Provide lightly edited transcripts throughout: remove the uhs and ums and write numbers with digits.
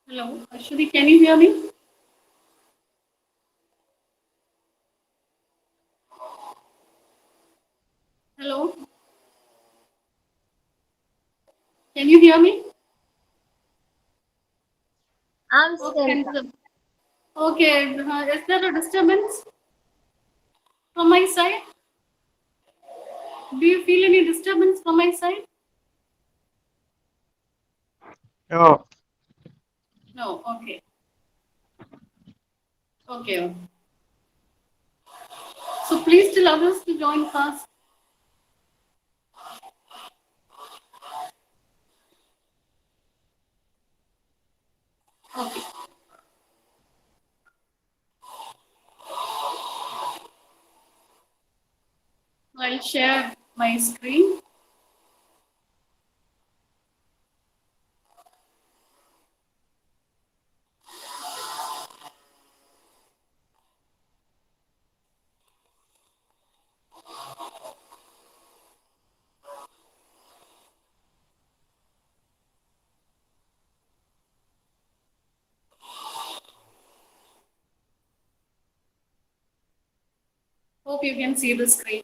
Hello, Ashwini, can you hear me? Hello, can you hear me? I'm Okay, Sarika. okay. Is there a disturbance from my side? Do you feel any disturbance from my side? Oh, No. Okay. Okay. So please tell others to join fast. Okay. I'll share my screen. Hope you can see the screen.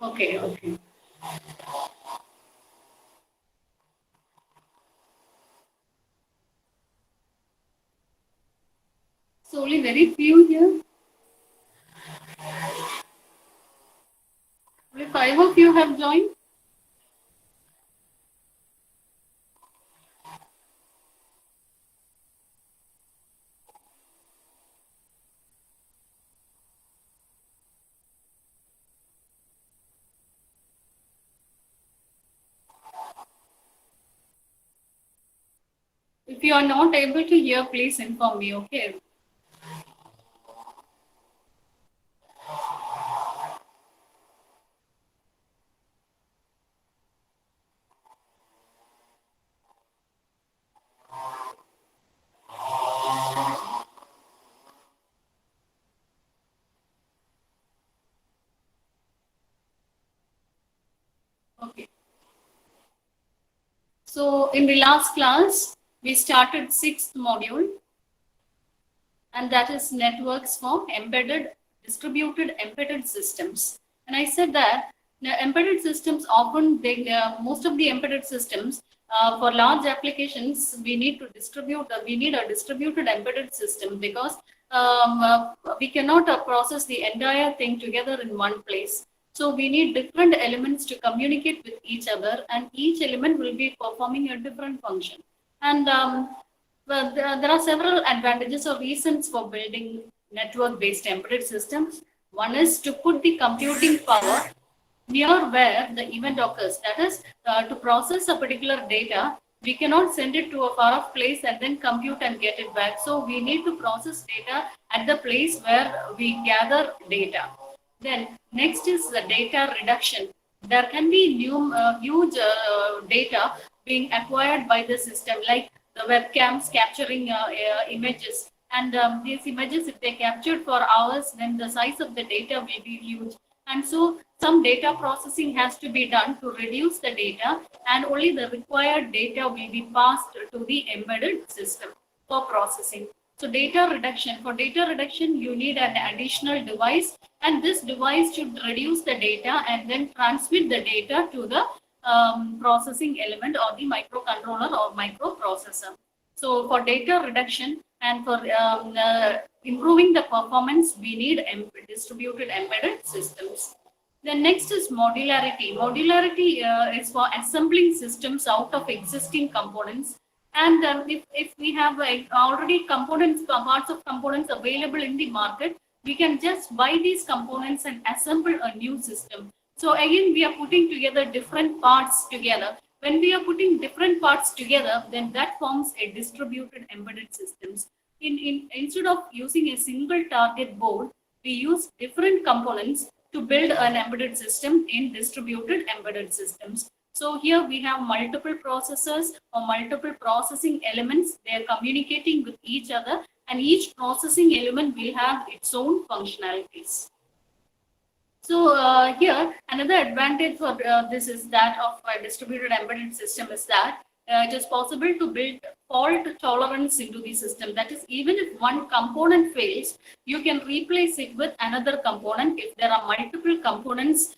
Okay. Okay. So only very few here. Only five of you have joined. If you are not able to hear, please inform me. Okay. Okay. So in the last class, we started sixth module, and that is networks for embedded, distributed embedded systems. And I said that the embedded systems often, most of the embedded systems for large applications, we need a distributed embedded system because we cannot process the entire thing together in one place. So we need different elements to communicate with each other, and each element will be performing a different function. And there are several advantages or reasons for building network-based embedded systems. One is to put the computing power near where the event occurs. That is, to process a particular data, we cannot send it to a far off place and then compute and get it back. So we need to process data at the place where we gather data. Then next is the data reduction. There can be huge data being acquired by the system, like the webcams capturing images. And these images, if they captured for hours, then the size of the data will be huge. And so some data processing has to be done to reduce the data, and only the required data will be passed to the embedded system for processing. So for data reduction, you need an additional device, and this device should reduce the data and then transmit the data to the processing element or the microcontroller or microprocessor. So for data reduction and for improving the performance, we need distributed embedded systems. The next is modularity. Modularity is for assembling systems out of existing components. And if we have already components, parts of components available in the market, we can just buy these components and assemble a new system. So again, we are putting together different parts together. When we are putting different parts together, then that forms a distributed embedded systems. Instead of using a single target board, we use different components to build an embedded system in distributed embedded systems. So here we have multiple processors or multiple processing elements. They are communicating with each other, and each processing element will have its own functionalities. So here, another advantage for this is that of a distributed embedded system is that it is possible to build fault tolerance into the system. That is, even if one component fails, you can replace it with another component if there are multiple components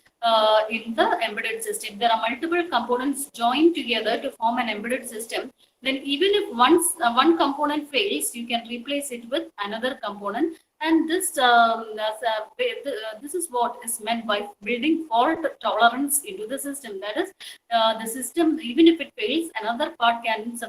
in the embedded system. There are multiple components joined together to form an embedded system. Then even if one component fails, you can replace it with another component. And this is what is meant by building fault tolerance into the system. That is, the system, even if it fails, another part can,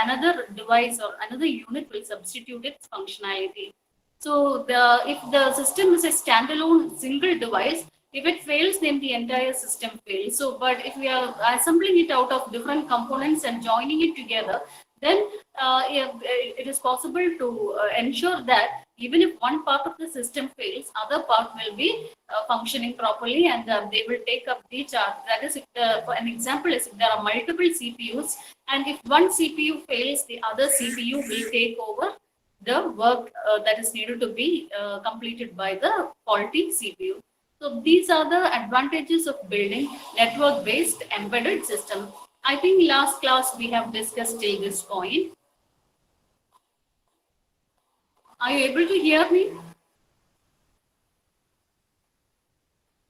another device or another unit will substitute its functionality. So if the system is a standalone single device, if it fails, then the entire system fails. So, but if we are assembling it out of different components and joining it together, then it is possible to ensure that even if one part of the system fails, other part will be functioning properly, and they will take up the charge. That is, for an example is if there are multiple CPUs, and if one CPU fails, the other CPU will take over the work that is needed to be completed by the faulty CPU. So these are the advantages of building network-based embedded system. I think last class we have discussed till this point. Are you able to hear me?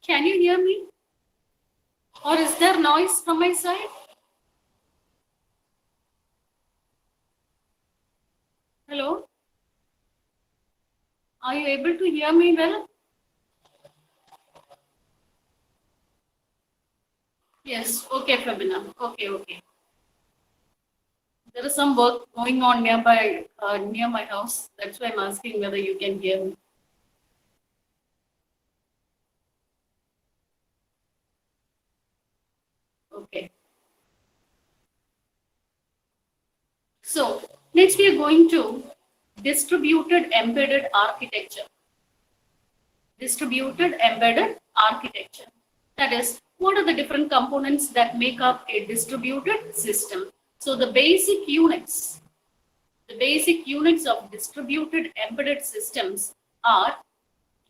Can you hear me? Or is there noise from my side? Hello? Are you able to hear me well? Yes, okay, Fabina. Okay. There is some work going on nearby, near my house. That's why I'm asking whether you can hear me. Okay. So next we are going to distributed embedded architecture. Distributed embedded architecture. That is, what are the different components that make up a distributed system? So the basic units of distributed embedded systems are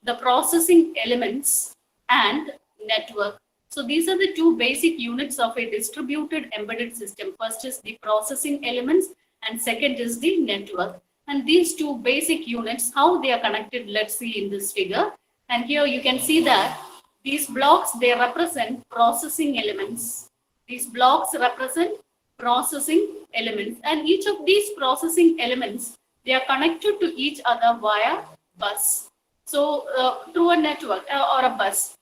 the processing elements and network. So these are the two basic units of a distributed embedded system. First is the processing elements and second is the network. And these two basic units, how they are connected, let's see in this figure. And here you can see that these blocks, they represent processing elements. These blocks represent processing elements, and each of these processing elements, they are connected to each other via bus. So through a network or a bus.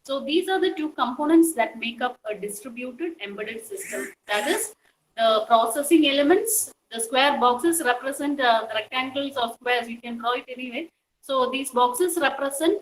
So these are the two components that make up a distributed embedded system. That is, the processing elements, the square boxes represent rectangles or squares, you can draw it anyway. So these boxes represent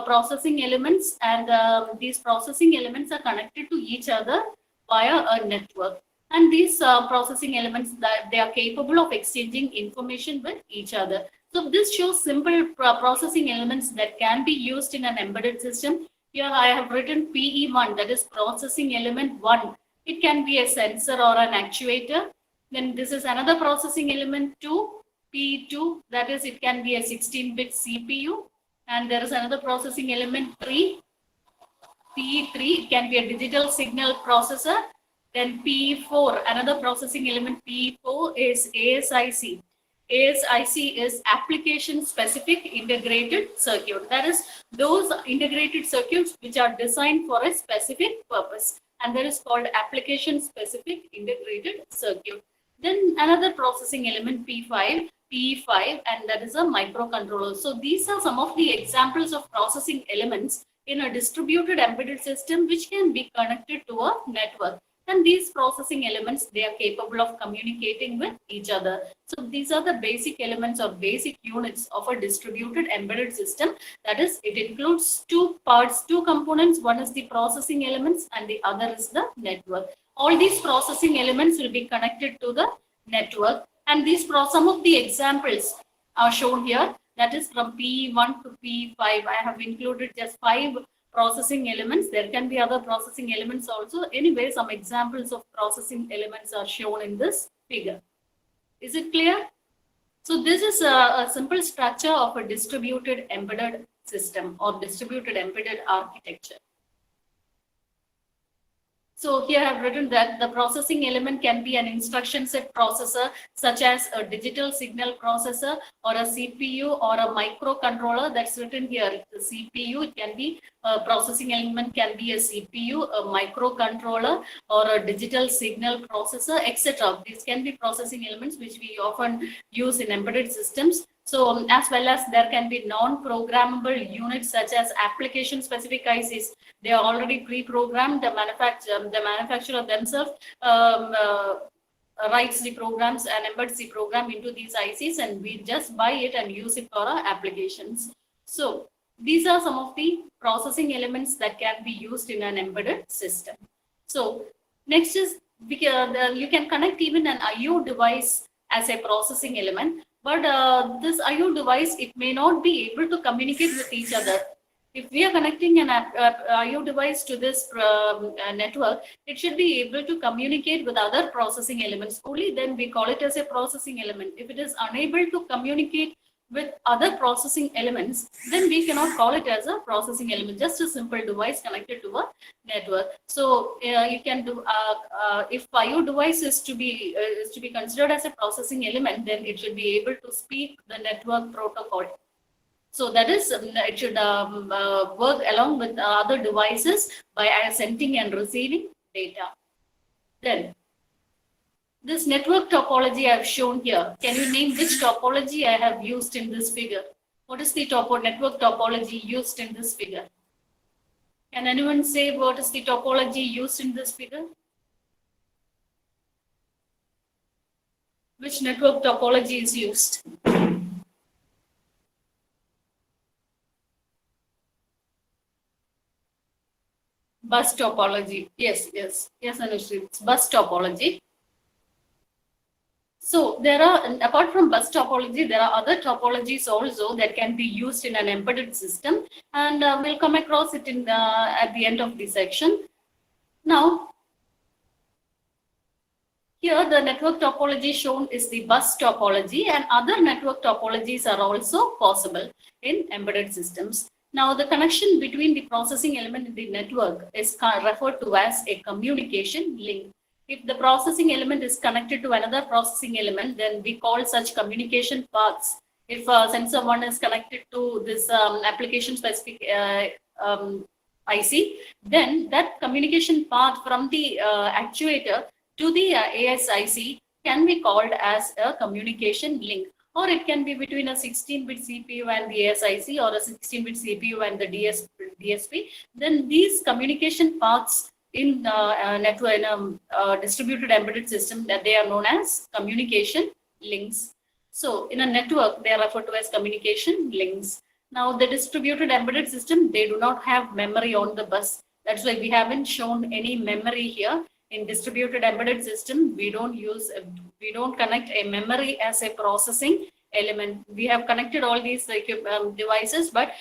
processing elements, and these processing elements are connected to each other via a network. And these processing elements, that they are capable of exchanging information with each other. So this shows simple processing elements that can be used in an embedded system. Here I have written PE1, that is processing element 1. It can be a sensor or an actuator. Then this is another processing element 2, P2, that is it can be a 16-bit CPU. And there is another processing element 3, P3, it can be a digital signal processor. Then P4, another processing element P4 is ASIC. ASIC is application specific integrated circuit. That is, those integrated circuits which are designed for a specific purpose, and that is called application specific integrated circuit. Then another processing element P5, and that is a microcontroller. So these are some of the examples of processing elements in a distributed embedded system which can be connected to a network. And these processing elements, they are capable of communicating with each other. So these are the basic elements or basic units of a distributed embedded system. That is, it includes two parts, two components. One is the processing elements and the other is the network. All these processing elements will be connected to the network. And these some of the examples are shown here. That is from P1 to P5. I have included just 5 processing elements. There can be other processing elements also. Anyway, some examples of processing elements are shown in this figure. Is it clear? So this is a simple structure of a distributed embedded system or distributed embedded architecture. So here I have written that the processing element can be an instruction set processor, such as a digital signal processor or a CPU or a microcontroller. That's written here. The CPU, it can be a processing element, can be a CPU, a microcontroller, or a digital signal processor, etc. These can be processing elements which we often use in embedded systems. So as well as there can be non-programmable units such as application-specific ICs. They are already pre-programmed. The manufacturer themselves writes the programs and embeds the program into these ICs, and we just buy it and use it for our applications. So these are some of the processing elements that can be used in an embedded system. So next is you can connect even an IO device as a processing element. But this IO device, it may not be able to communicate with each other. If we are connecting an IO device to this network, it should be able to communicate with other processing elements. Only then we call it as a processing element. If it is unable to communicate with other processing elements, then we cannot call it as a processing element, just a simple device connected to a network. So you can do if IO device is to be considered as a processing element, then it should be able to speak the network protocol. So that is, it should work along with other devices by sending and receiving data. Then this network topology I have shown here. Can you name which topology I have used in this figure? What is the network topology used in this figure? Can anyone say what is the topology used in this figure? Which network topology is used? Bus topology. Yes, Anushri, it's bus topology. So there are, apart from bus topology, there are other topologies also that can be used in an embedded system, and we'll come across it in at the end of the section. Now, here the network topology shown is the bus topology, and other network topologies are also possible in embedded systems. Now, the connection between the processing element and the network is referred to as a communication link. If the processing element is connected to another processing element, then we call such communication paths. If sensor 1 is connected to this application specific IC, then that communication path from the actuator to the ASIC can be called as a communication link. Or it can be between a 16-bit CPU and the ASIC, or a 16-bit CPU and the DSP. Then these communication paths in network, in a distributed embedded system, that they are known as communication links. So in a network, they are referred to as communication links. Now the distributed embedded system, they do not have memory on the bus. That's why we haven't shown any memory here. In distributed embedded system, we don't connect a memory as a processing element. We have connected all these devices, but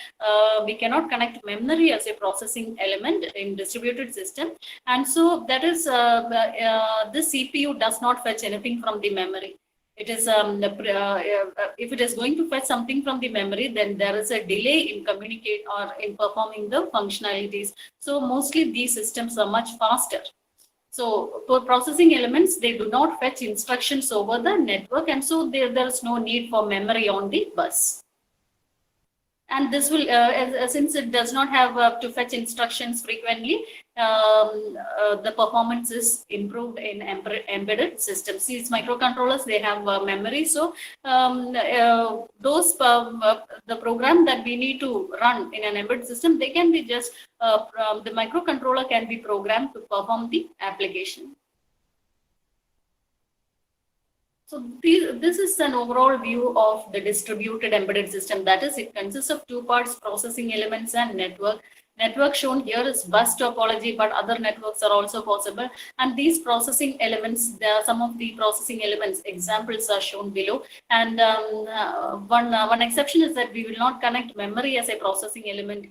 we cannot connect memory as a processing element in distributed system. And so that is, this CPU does not fetch anything from the memory. It is if it is going to fetch something from the memory, then there is a delay in communicate or in performing the functionalities. So mostly these systems are much faster. So for processing elements, they do not fetch instructions over the network, and so there is no need for memory on the bus. And this will, since it does not have to fetch instructions frequently, the performance is improved in embedded systems. These microcontrollers, they have memory, so the program that we need to run in an embedded system, they can be just the microcontroller can be programmed to perform the application. So this is an overall view of the distributed embedded system. That is, it consists of two parts, processing elements and network. Network shown here is bus topology, but other networks are also possible. And these processing elements, there are some of the processing elements, examples are shown below. And one exception is that we will not connect memory as a processing element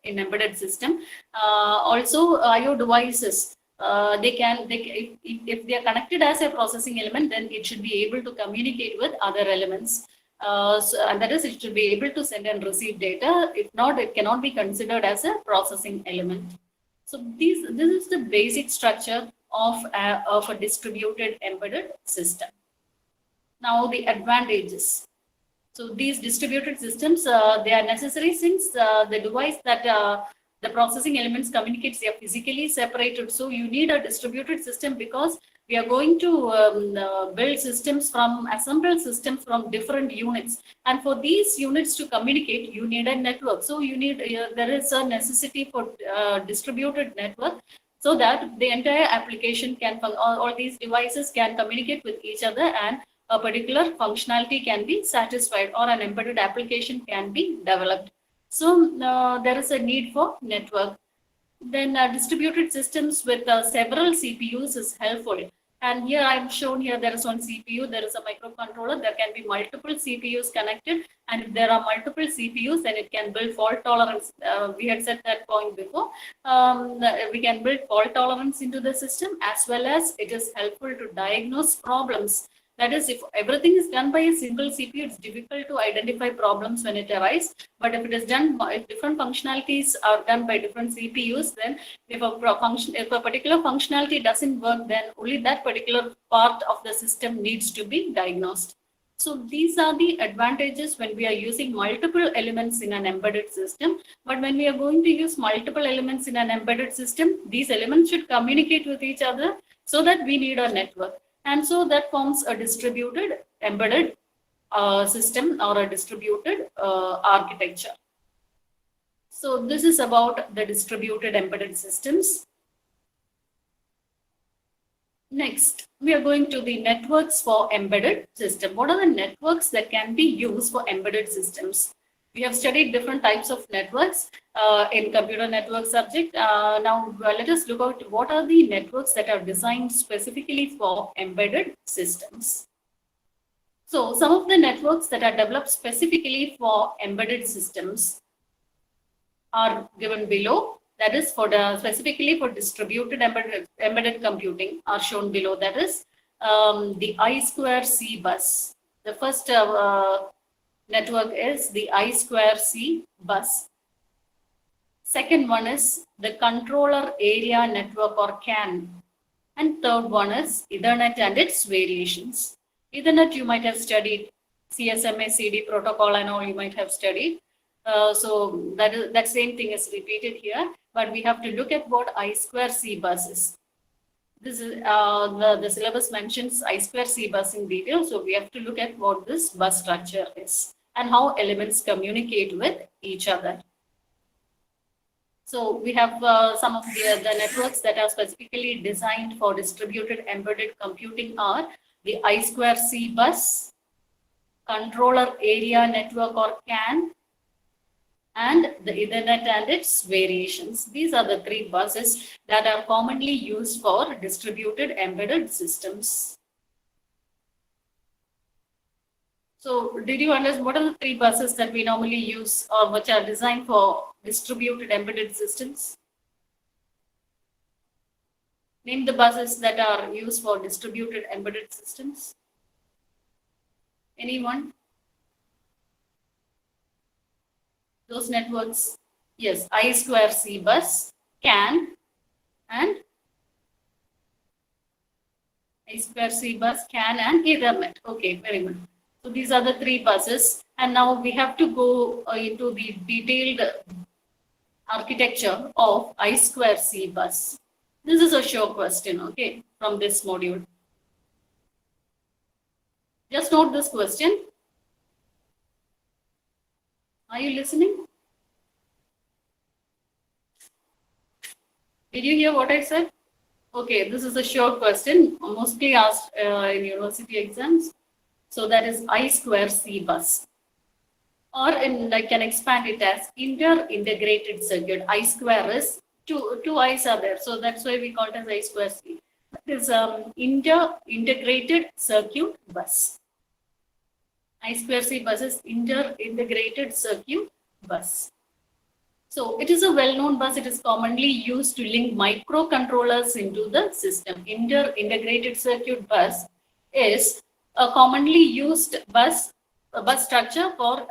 in embedded system. Also, IO devices, if they are connected as a processing element, then it should be able to communicate with other elements. And that is, it should be able to send and receive data. If not, it cannot be considered as a processing element. So this is the basic structure of a distributed embedded system. Now the advantages. So these distributed systems, they are necessary since the device that the processing elements communicates, they are physically separated. So you need a distributed system because we are going to build systems from, assemble systems from different units. And for these units to communicate, you need a network. So you need, there is a necessity for distributed network so that the entire application can, all these devices can communicate with each other and a particular functionality can be satisfied or an embedded application can be developed. So there is a need for network. Then distributed systems with several CPUs is helpful. And here I've shown here there is one CPU, there is a microcontroller, there can be multiple CPUs connected. And if there are multiple CPUs, then it can build fault tolerance. We had said that point before. We can build fault tolerance into the system, as well as it is helpful to diagnose problems. That is, if everything is done by a single CPU, it's difficult to identify problems when it arises. But if it is done, if different functionalities are done by different CPUs, then if a particular functionality doesn't work, then only that particular part of the system needs to be diagnosed. So these are the advantages when we are using multiple elements in an embedded system. But when we are going to use multiple elements in an embedded system, these elements should communicate with each other so that we need a network. And so that forms a distributed embedded system or a distributed architecture. So this is about the distributed embedded systems. Next, we are going to the networks for embedded system. What are the networks that can be used for embedded systems? We have studied different types of networks in computer network subject. Now let us look at what are the networks that are designed specifically for embedded systems. So some of the networks that are developed specifically for embedded systems are given below. That is for the specifically for distributed embedded computing are shown below. That is the I2C bus. The first network is the I2C bus. Second one is the controller area network or CAN. And third one is Ethernet and its variations. Ethernet you might have studied, CSMA, CD protocol and all you might have studied. So that same thing is repeated here, but we have to look at what I2C bus is. This is the syllabus mentions I2C bus in detail, so we have to look at what this bus structure is and how elements communicate with each other. So we have some of the networks that are specifically designed for distributed embedded computing are the I2C bus, controller area network or CAN, and the Ethernet and its variations. These are the three buses that are commonly used for distributed embedded systems. So did you understand what are the three buses that we normally use or which are designed for distributed embedded systems? Name the buses that are used for distributed embedded systems. Anyone? Those networks, yes, I2C bus, CAN, and I2C bus, CAN, and Ethernet. Okay, very good. So these are the three buses, and now we have to go into the detailed architecture of I2C bus. This is a show question, okay, from this module. Just note this question. Are you listening? Did you hear what I said? Okay, this is a short question, mostly asked in university exams. So that is I2C bus. or I can expand it as inter-integrated circuit. I square is two I's are there, so that's why we call it as I square C. That is inter-integrated circuit bus. I square C bus is inter-integrated circuit bus. So it is a well-known bus. It is commonly used to link microcontrollers into the system. Inter-integrated circuit bus is a commonly used bus structure for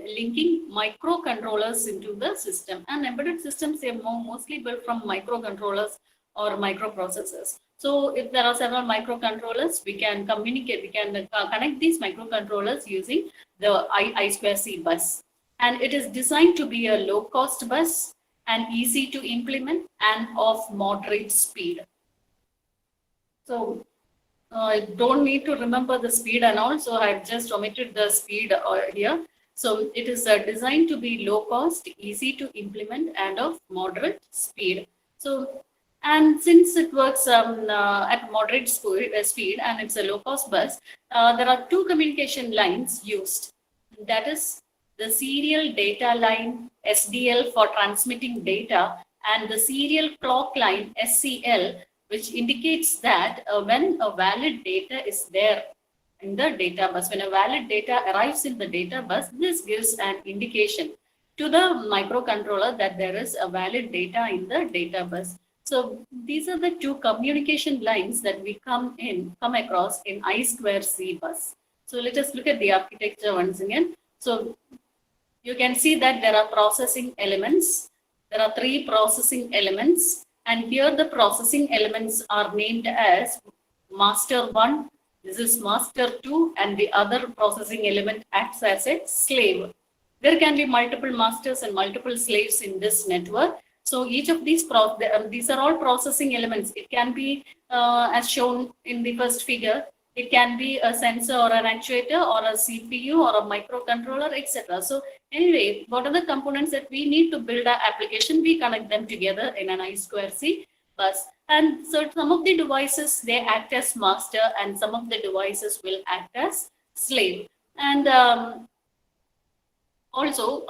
linking microcontrollers into the system. And embedded systems are mostly built from microcontrollers or microprocessors. So if there are several microcontrollers, we can communicate, we can connect these microcontrollers using the I2C bus. And it is designed to be a low-cost bus and easy to implement and of moderate speed. So I don't need to remember the speed and all, so I've just omitted the speed here. So it is designed to be low cost, easy to implement, and of moderate speed. So, and since it works at moderate speed and it's a low cost bus, there are two communication lines used. That is the serial data line SDL for transmitting data and the serial clock line SCL, which indicates that when a valid data is there in the data bus, when a valid data arrives in the data bus, this gives an indication to the microcontroller that there is a valid data in the data bus. So these are the two communication lines that we come across in I2C bus. So let us look at the architecture once again. So you can see that there are processing elements. There are three processing elements. And here the processing elements are named as master 1, this is master 2, and the other processing element acts as a slave. There can be multiple masters and multiple slaves in this network. So each of these are all processing elements. It can be as shown in the first figure. It can be a sensor or an actuator or a CPU or a microcontroller, etc. So anyway, what are the components that we need to build our application? We connect them together in an I2C bus. And so some of the devices, they act as master and some of the devices will act as slave. And also,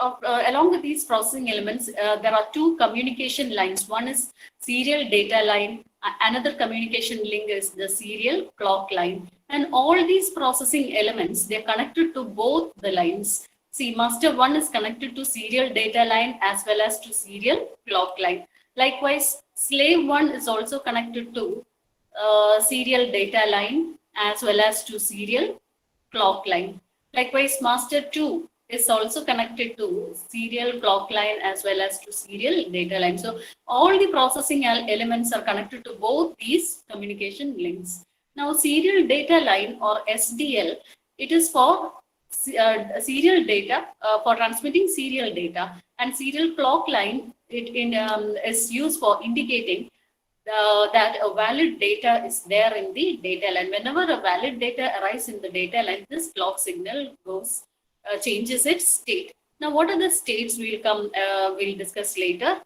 along with these processing elements, there are two communication lines. One is serial data line. Another communication link is the serial clock line. And all these processing elements, they're connected to both the lines. See, master 1 is connected to serial data line as well as to serial clock line. Likewise, slave 1 is also connected to serial data line as well as to serial clock line. Likewise, master 2 is also connected to serial clock line as well as to serial data line. So all the processing elements are connected to both these communication links. Now, serial data line or SDL, it is for serial data, for transmitting serial data, and serial clock line is used for indicating that a valid data is there in the data line. Whenever a valid data arrives in the data line, this clock signal goes changes its state. Now, what are the states we'll discuss later.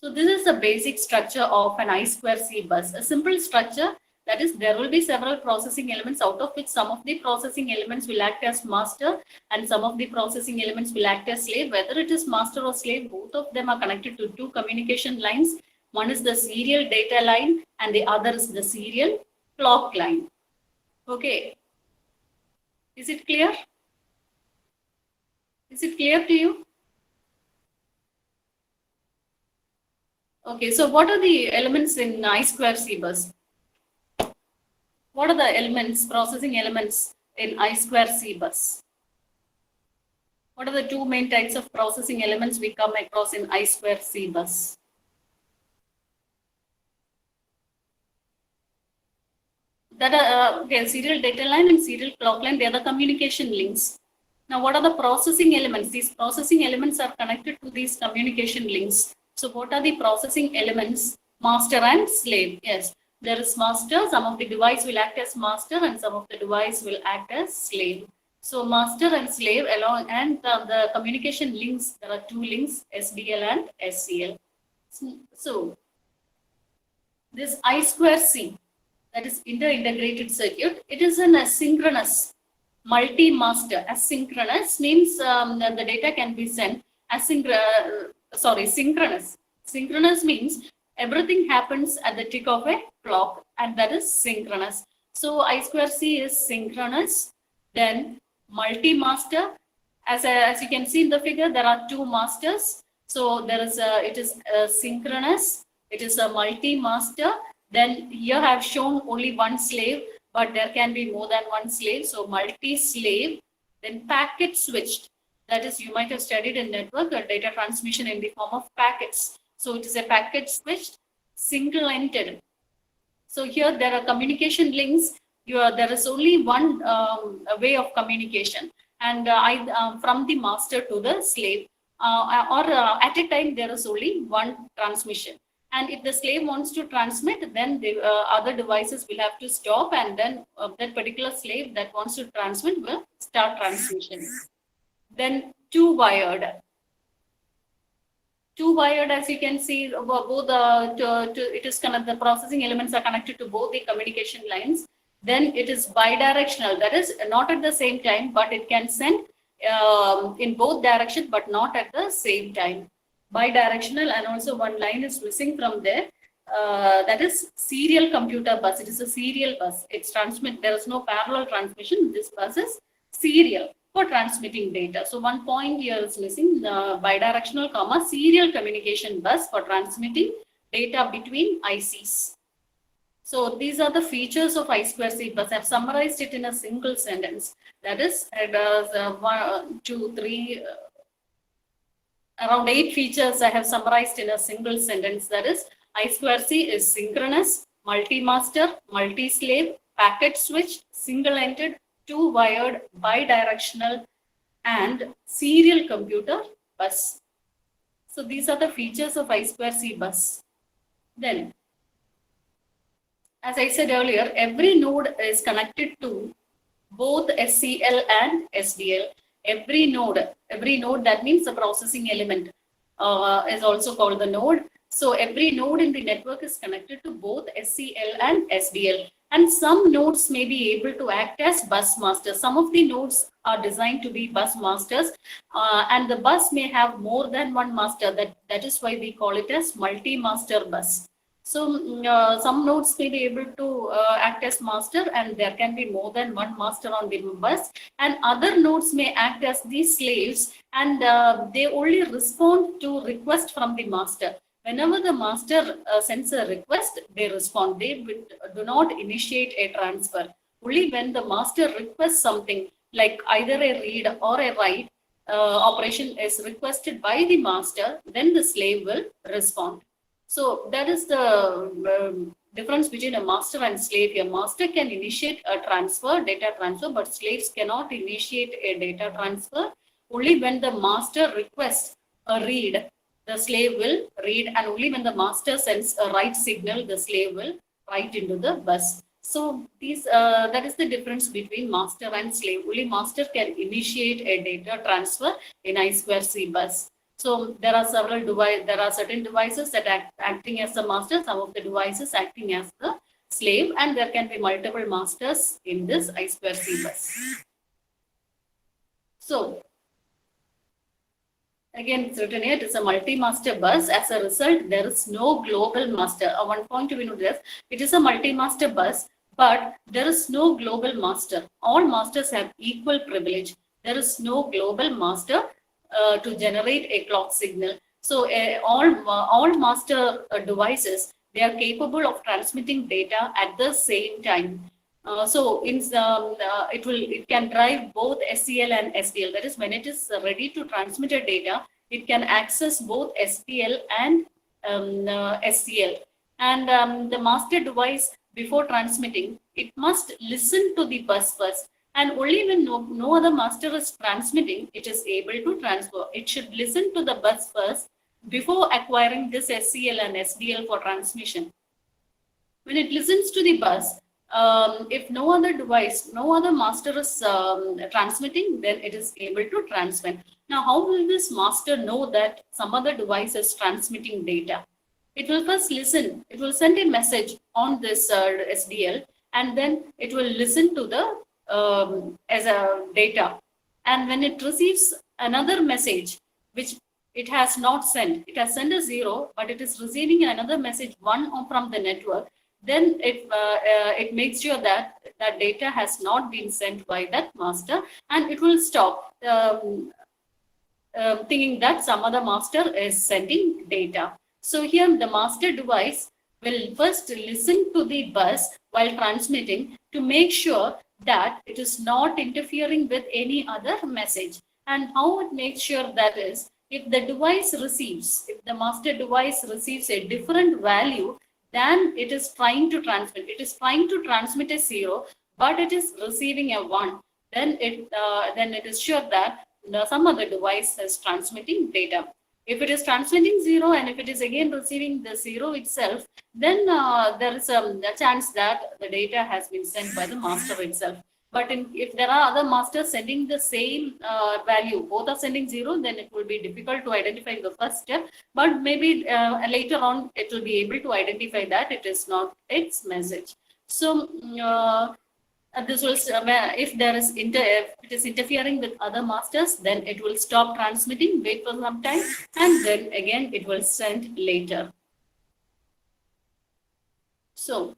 So this is the basic structure of an I2C bus. A simple structure, that is, there will be several processing elements, out of which some of the processing elements will act as master and some of the processing elements will act as slave. Whether it is master or slave, both of them are connected to two communication lines. One is the serial data line and the other is the serial clock line. Okay. Is it clear? Is it clear to you? Okay, so what are the elements in I2C bus? What are the elements, processing elements in I2C bus? What are the two main types of processing elements we come across in I2C bus? That are okay, serial data line and serial clock line, they are the communication links. Now, what are the processing elements? These processing elements are connected to these communication links. So what are the processing elements? Master and slave. Yes, there is master. Some of the device will act as master and some of the device will act as slave. So master and slave along, and the communication links, there are two links, SDL and SCL. So this I2C, that is inter-integrated circuit, it is an asynchronous multi-master. Asynchronous means that the data can be sent synchronous. Synchronous means everything happens at the tick of a clock, and that is synchronous. So I2C is synchronous. Then multi-master. As you can see in the figure, there are two masters. So it is synchronous. It is a multi-master. Then here I have shown only one slave, but there can be more than one slave. So multi-slave. Then packet switched. That is, you might have studied in network data transmission in the form of packets. So it is a packet switched, single-ended. So here there are communication links. There is only one way of communication, and from the master to the slave, at a time there is only one transmission. And if the slave wants to transmit, then the other devices will have to stop, and then that particular slave that wants to transmit will start transmission. Then two-wired. Two-wired, as you can see, both it is the processing elements are connected to both the communication lines. Then it is bidirectional, that is not at the same time, but it can send in both directions, but not at the same time. Bidirectional, and also one line is missing from there. That is serial computer bus. It is a serial bus. It's transmit. There is no parallel transmission. This bus is serial for transmitting data. So one point here is missing, bidirectional, serial communication bus for transmitting data between ICs. So these are the features of I2C bus. I've summarized it in a single sentence. That is, it has 1, 2, 3, around 8 features I have summarized in a single sentence. That is, I2C is synchronous, multi-master, multi-slave, packet switch, single-ended, two-wired, bidirectional, and serial computer bus. So these are the features of I2C bus. Then, as I said earlier, every node is connected to both SCL and SDL. Every node, that means the processing element is also called the node. So every node in the network is connected to both SCL and SDL. And some nodes may be able to act as bus masters. Some of the nodes are designed to be bus masters, and the bus may have more than one master. That is why we call it as multi-master bus. So some nodes may be able to act as master, and there can be more than one master on the bus, and other nodes may act as the slaves, and they only respond to request from the master. Whenever the master sends a request, they respond. They do not initiate a transfer. Only when the master requests something, like either a read or a write operation is requested by the master, then the slave will respond. So that is the difference between a master and slave. A master can initiate a transfer, data transfer, but slaves cannot initiate a data transfer. Only when the master requests a read, the slave will read, and only when the master sends a write signal, the slave will write into the bus. So that is the difference between master and slave. Only master can initiate a data transfer in I2C bus. So there are certain devices that acting as the master, some of the devices acting as the slave, and there can be multiple masters in this I2C bus. So again, it's written here, it is a multi-master bus. As a result, there is no global master. One point to be noted, it is a multi-master bus, but there is no global master. All masters have equal privilege. There is no global master to generate a clock signal. So all master devices, they are capable of transmitting data at the same time. It can drive both SCL and SDL. That is, when it is ready to transmit a data, it can access both SDL and SCL. And the master device, before transmitting, it must listen to the bus first. And only when no other master is transmitting, it is able to transfer. It should listen to the bus first before acquiring this SCL and SDL for transmission. When it listens to the bus, if no other device, no other master is transmitting, then it is able to transmit. Now, how will this master know that some other device is transmitting data? It will first listen. It will send a message on this SDL, and then it will listen to the as a data. And when it receives another message, which it has not sent, it has sent a 0, but it is receiving another message 1 from the network, then it makes sure that that data has not been sent by that master, and it will stop thinking that some other master is sending data. So here the master device will first listen to the bus while transmitting to make sure that it is not interfering with any other message. And how it makes sure that is, if the device receives, if the master device receives a different value than it is trying to transmit, it is trying to transmit a 0, but it is receiving a 1, then it is sure that some other device is transmitting data. If it is transmitting 0 and if it is again receiving the 0 itself, then there is a chance that the data has been sent by the master itself. But if there are other masters sending the same value, both are sending 0, then it will be difficult to identify the first step. But maybe later on, it will be able to identify that it is not its message. So this will, if there is if it is interfering with other masters, then it will stop transmitting, wait for some time, and then again it will send later. So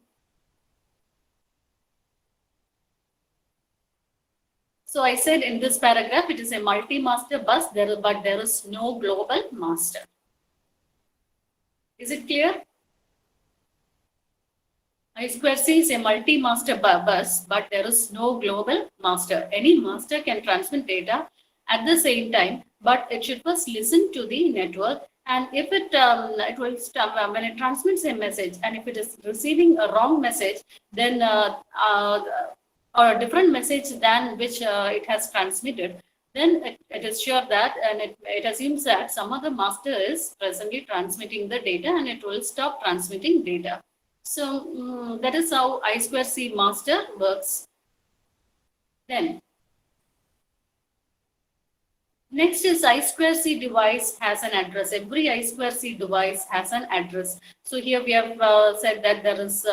I said in this paragraph, it is a multi-master bus, but there is no global master. Is it clear? I2C is a multi-master bus, but there is no global master. Any master can transmit data at the same time, but it should first listen to the network. And if it will stop when it transmits a message, and if it is receiving a wrong message, then or a different message than which it has transmitted, then it is sure that, and it assumes that some other master is presently transmitting the data, and it will stop transmitting data. So that is how I2C master works. Then next is I2C device has an address. Every I2C device has an address. So here we have said that there is,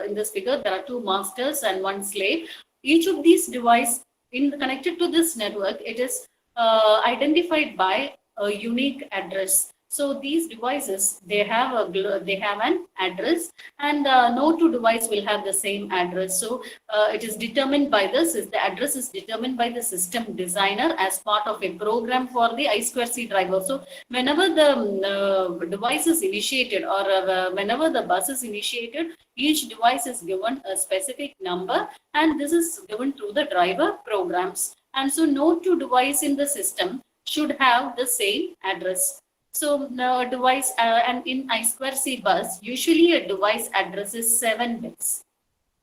in this figure, there are 2 masters and 1 slave. Each of these devices connected to this network, it is identified by a unique address. So these devices, they have an address, and no 2 devices will have the same address. So it is determined by the address is determined by the system designer as part of a program for the I2C driver. So whenever the device is initiated, or whenever the bus is initiated, each device is given a specific number, and this is given through the driver programs. And so no 2 devices in the system should have the same address. So the device, and in I2C bus, usually a device address is 7 bits.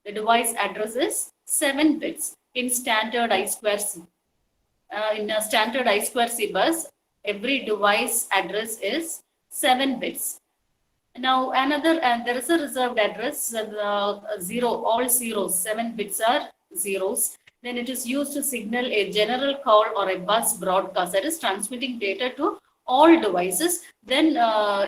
The device address is 7 bits in standard I2C. In a standard I2C bus, every device address is 7 bits. Now another, and there is a reserved address, 0, all zeros, 7 bits are zeros. Then it is used to signal a general call or a bus broadcast, that is transmitting data to all devices. Then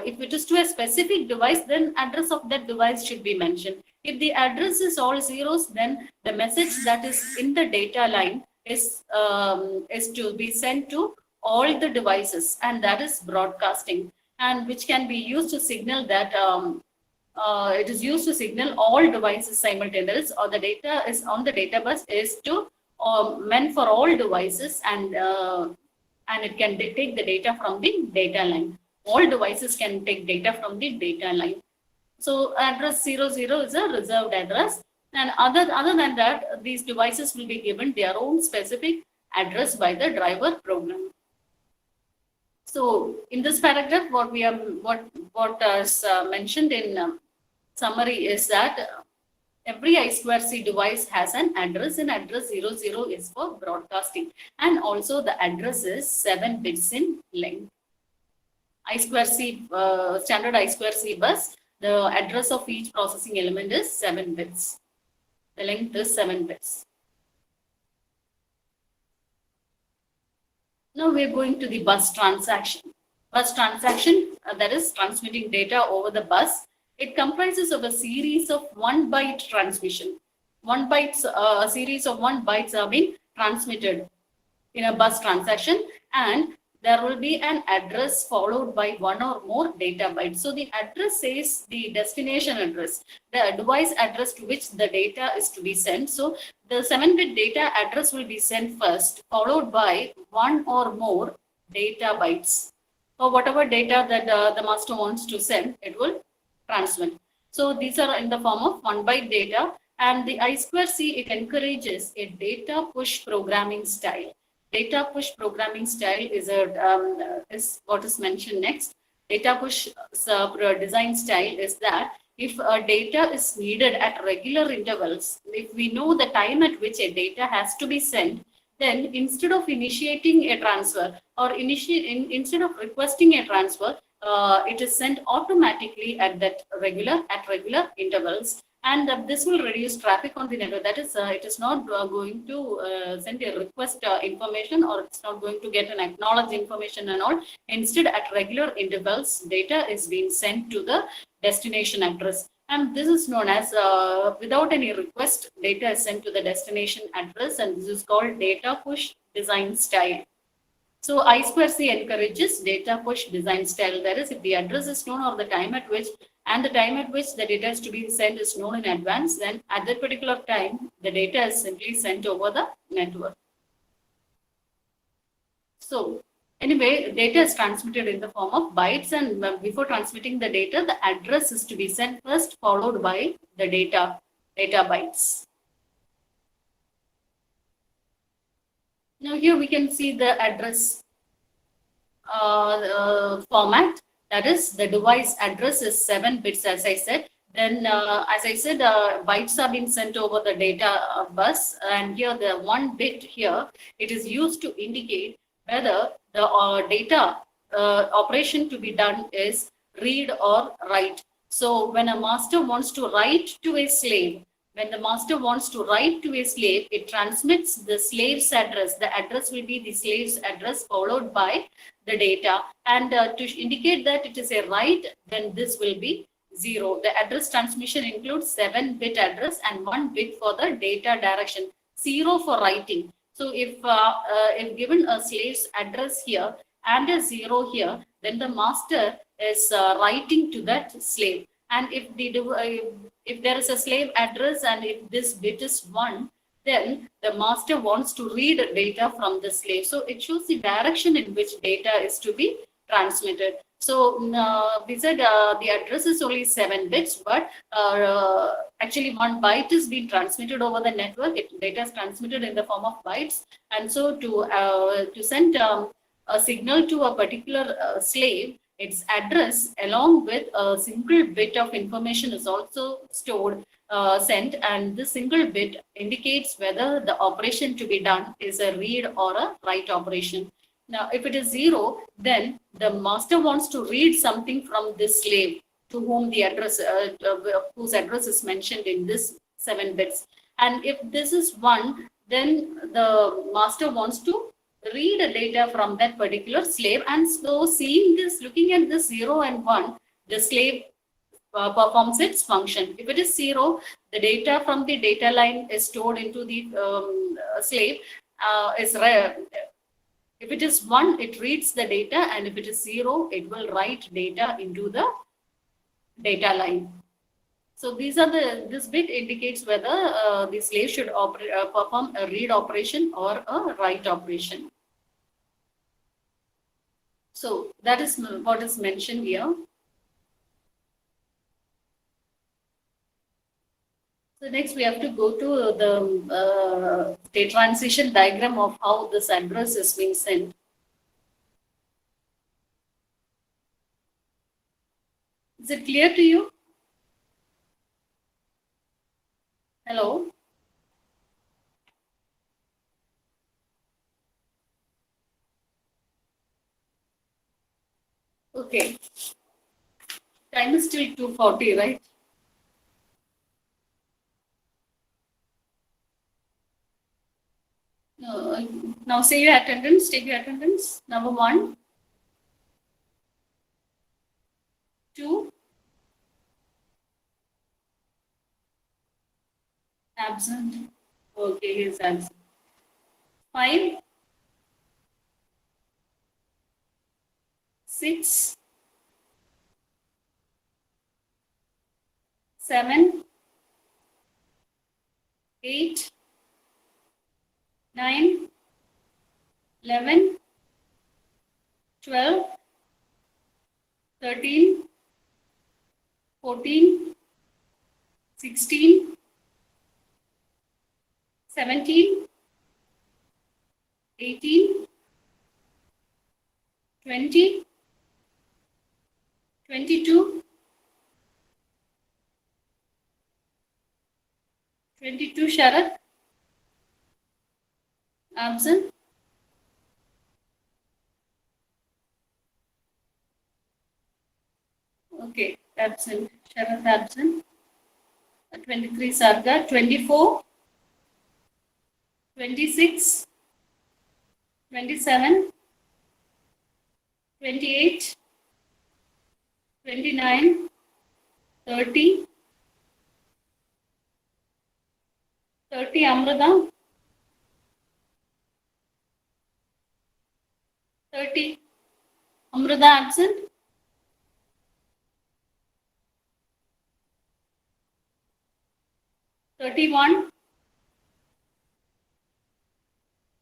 if it is to a specific device, then address of that device should be mentioned. If the address is all zeros, then the message that is in the data line is to be sent to all the devices, and that is broadcasting, and which can be used to signal that it is used to signal all devices simultaneously, or the data is on the data bus is to meant for all devices, and it can take the data from the data line. All devices can take data from the data line. So address 00 is a reserved address. And other than that, these devices will be given their own specific address by the driver program. So in this paragraph, what is mentioned in summary is that every I2C device has an address, and address 00 is for broadcasting, and also the address is 7 bits in length. I2C standard I2C bus, the address of each processing element is 7 bits. The length is 7 bits. Now we are going to the bus transaction. Bus transaction, that is transmitting data over the bus. It comprises of a series of 1 byte transmission. a series of 1 bytes are being transmitted in a bus transaction, and there will be an address followed by 1 or more data bytes. So the address says the destination address, the device address to which the data is to be sent. So the 7-bit data address will be sent first, followed by 1 or more data bytes. So whatever data that the master wants to send, it will transmit. So these are in the form of 1 byte data, and the I2C, it encourages a data push programming style. Data push programming style is what is mentioned next. Data push design style is that if data is needed at regular intervals, if we know the time at which a data has to be sent, then instead of initiating a transfer or instead of requesting a transfer, it is sent automatically at regular intervals, and this will reduce traffic on the network. That is, it is not going to send a request information, or it's not going to get an acknowledge information and all. Instead, at regular intervals, data is being sent to the destination address. And this is known as, without any request, data is sent to the destination address, and this is called data push design style. So I2C encourages data push design style. That is, if the address is known or the time at which the data is to be sent is known in advance, then at that particular time, the data is simply sent over the network. So anyway, data is transmitted in the form of bytes, and before transmitting the data, the address is to be sent first, followed by the data bytes. Now here we can see the address format. That is, the device address is 7 bits, as I said. Then, as I said, bytes are being sent over the data bus, and here the 1 bit here, it is used to indicate whether the data operation to be done is read or write. So when a master wants to write to a slave, it transmits the slave's address. The address will be the slave's address followed by the data. And to indicate that it is a write, then this will be 0. The address transmission includes 7-bit address and 1 bit for the data direction, 0 for writing. So if given a slave's address here and a 0 here, then the master is writing to that slave. And if there is a slave address and if this bit is 1, then the master wants to read data from the slave. So it shows the direction in which data is to be transmitted. So we said the address is only 7 bits, but actually 1 byte is being transmitted over the network. Data is transmitted in the form of bytes, and so to send a signal to a particular slave, its address along with a single bit of information is also sent, and this single bit indicates whether the operation to be done is a read or a write operation. Now, if it is 0, then the master wants to read something from this slave to whom the address, whose address is mentioned in this 7 bits. And if this is 1, then the master wants to read a data from that particular slave. And so looking at this 0 and 1, the slave performs its function. If it is 0, the data from the data line is stored into the slave. If it is 1, it reads the data, and if it is 0, it will write data into the data line. So this bit indicates whether the slave should perform a read operation or a write operation. So that is what is mentioned here. So next we have to go to the state transition diagram of how this address is being sent. Is it clear to you? Hello? Okay. Time is still 2:40, right? Now say your attendance, take your attendance. Number 1, 2, Absent. Okay, he is absent. 5, 6, 7, 8, 9, 11, 12, 13, 14, 16, 17, 18, 20, 22, 22 Sharath, absent. Okay, absent. Sharath absent. 23 Sarga, 24, 26, 27, 28, 29, 30, 30 Amrita, 30 Amrita absent. 31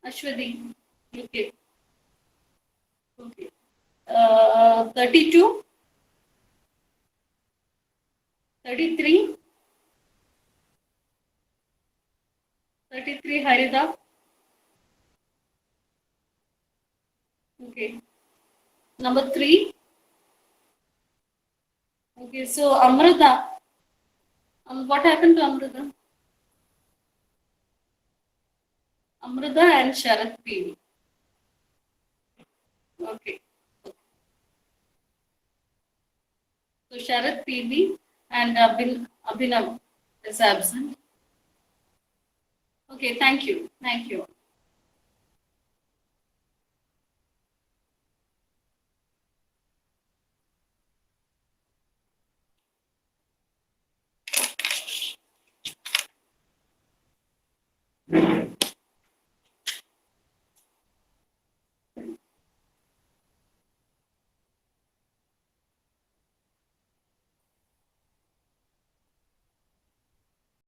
Ashwati. Okay. Okay. 32, 33, 33 Harida. Okay. Number 3. Okay, so Amrita. What happened to Amrita? Amrita and Sharath PV. Okay. So Sharath PV and Abhinav is absent. Okay, thank you. Thank you.